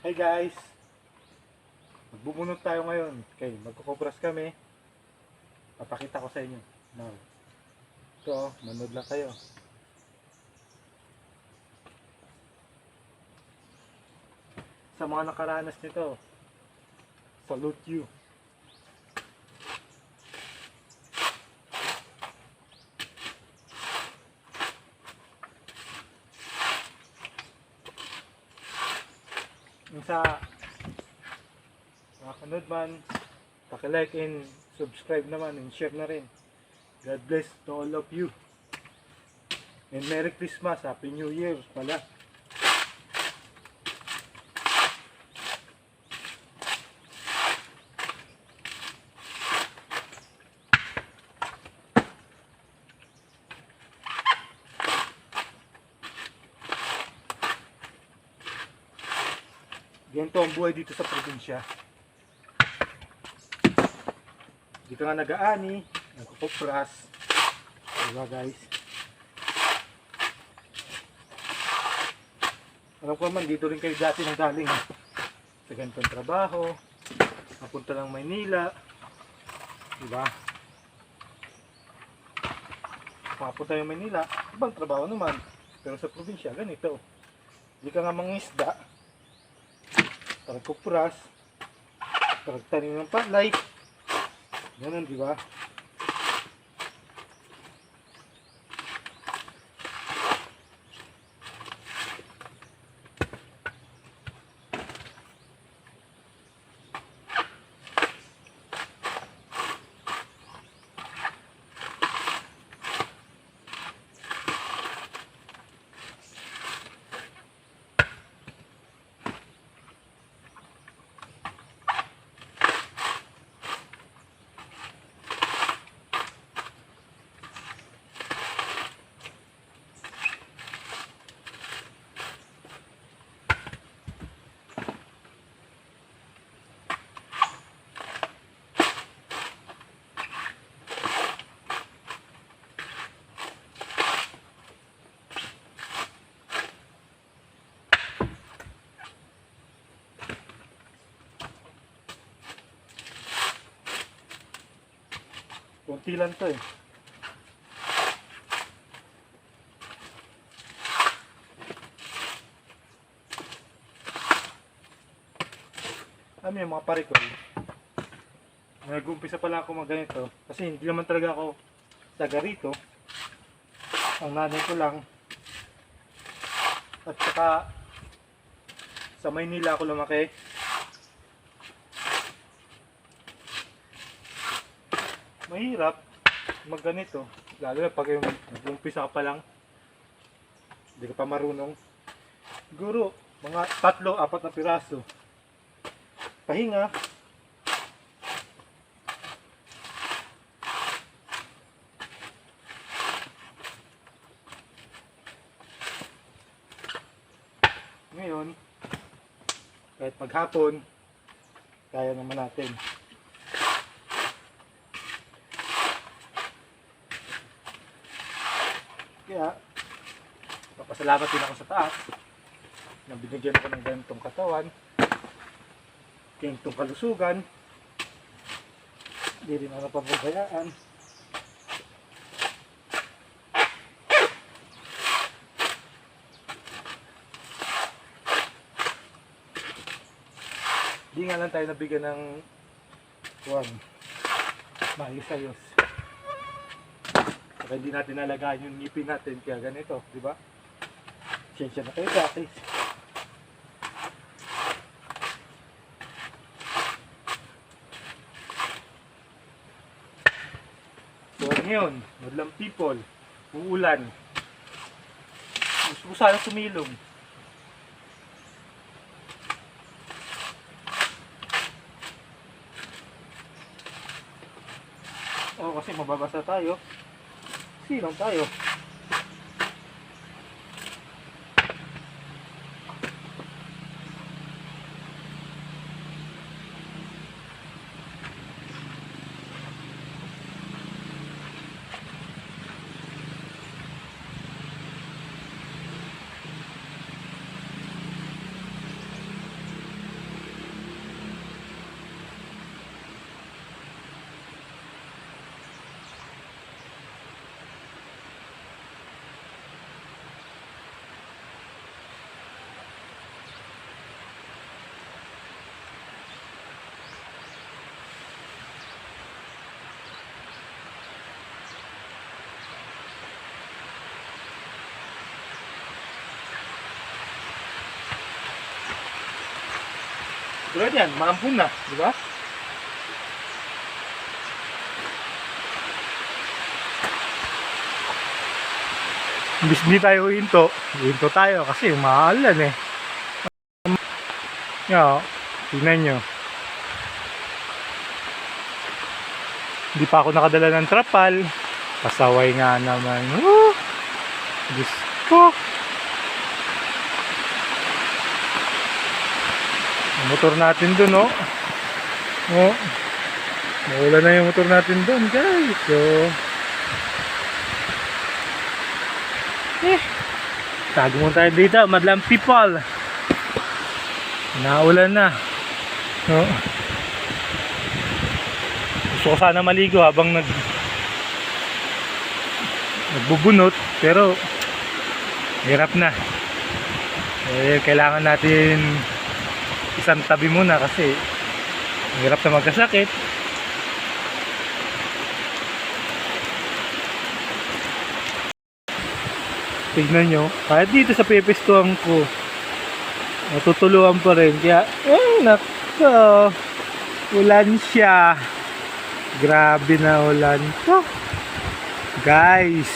Hey guys! Magbubunot tayo ngayon. Okay, magkukobras kami. Papakita ko sa inyo. Now, ito, manood lang kayo. Sa mga nakaranas nito, salute you. Yung sa mga kanood man, paki-like and subscribe naman and share na rin. God bless to all of you. And Merry Christmas, Happy New Year pala. Ganito ang buhay dito sa probinsya. Dito nga nag-aani, nagkukupras. Diba guys? Alam ko naman, dito rin kayo dati nang galing sa ganitong trabaho. Napunta ng Maynila. Diba? Papunta yung Maynila, ibang trabaho naman. Pero sa probinsya, ganito. Hindi ka nga mangisda. Pagkupras, pagtanim ng palay, ganun, di ba? Kunti lang to eh. Ano yung mga pare ko? Nag-umpisa pala ako mag ganito kasi hindi naman talaga ako taga rito. Ang nanay ko lang. At saka sa Maynila ako lumaki. Mahirap magganito, lalo na pag yung nag-umpisa ka pa lang, hindi ka pa marunong. Siguro mga 3-4 na piraso, pahinga, ngayon kahit maghapon kaya naman natin. Kaya, papasalamat din ako sa taas na binigyan ako ng ganitong katawan, ganitong kalusugan, hindi rin ako napapabayaan. Hindi nga lang tayo nabigyan ng maayos-ayos. Saka hindi natin nalagaan yung ngipin natin, kaya ganito, di ba? Siyensya na kayo guys. So ngayon, madlang people, uulan. Gusto ko sana sumilong. Oo, kasi mababasa tayo. Silong tayo. Tulad yan, maampun na, di ba? Imbis hindi tayo hinto tayo kasi maalan eh. Yo, tingnan nyo. Hindi pa ako nakadala ng trapal. Pasaway nga naman. Diyos ko. Ang motor natin dun, oh. Oh. Nawala na yung motor natin dun, guys. So, tago mo tayo dito, madlang people. Naulan na. Oh. Gusto ko sana maligo habang nagbubunot, pero hirap na. Kailangan natin isang tabi muna kasi hirap na magkasakit. Tignan nyo, kahit dito sa pepestuhan ko, natutuluan pa rin. Kaya, nako, ulan siya. Grabe na ulan to. Guys,